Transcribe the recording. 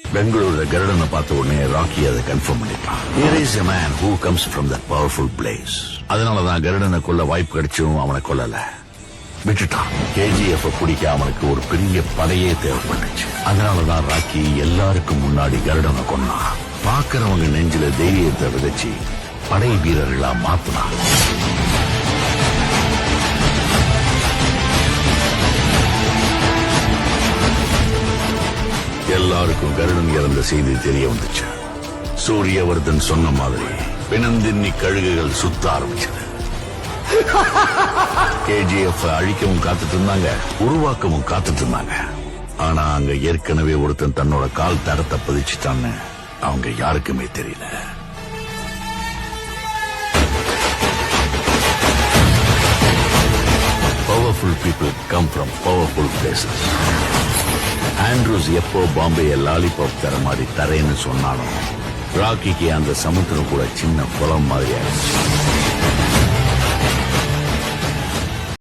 பெங்களூர்ல கருடனை பார்த்த உடனே ராக்கி அதை கன்ஃபார்ம் பண்ணிட்டான். Here is a man who comes from that powerful place. அதனாலதான் கருடனை கொல்ல வாய்ப்பு கிடைச்சும் அவனை கொல்லல, விட்டுட்டான். KGF பிடிக்க அவனுக்கு ஒரு பெரிய படையே தேவைப்பட்டுச்சு. அதனாலதான் ராக்கி எல்லாருக்கும் முன்னாடி கருடனை கொன்னான். பாக்குறவங்க நெஞ்சில தைரியத்தை விதைச்சு படை வீரர்களா மாத்தினான். எல்லாருக்கும் கருடன் இறந்த செய்தி தெரிய வந்துச்சு. சூரியவர்தன் சொன்ன மாதிரி பிணந்தின்னி கழுகுகள் சுத்த ஆரம்பிச்சது. KGF அழிக்கவும் காத்துட்டு இருந்தாங்க, உருவாக்கவும் காத்துட்டு இருந்தாங்க. ஆனா அங்க ஏற்கனவே ஒருத்தன் தன்னோட கால் தடத்தை பதிச்சுட்டான்னு அவங்க யாருக்குமே தெரியல. Powerful people come from powerful places. Andrews எப்போ பாம்பே லாலிபாப் தர மாதிரி தரேன்னு சொன்னாலும் ராக்கிக்கு அந்த சமுத்திரம் கூட சின்ன குளம் மாதிரி ஆயிடுச்சு.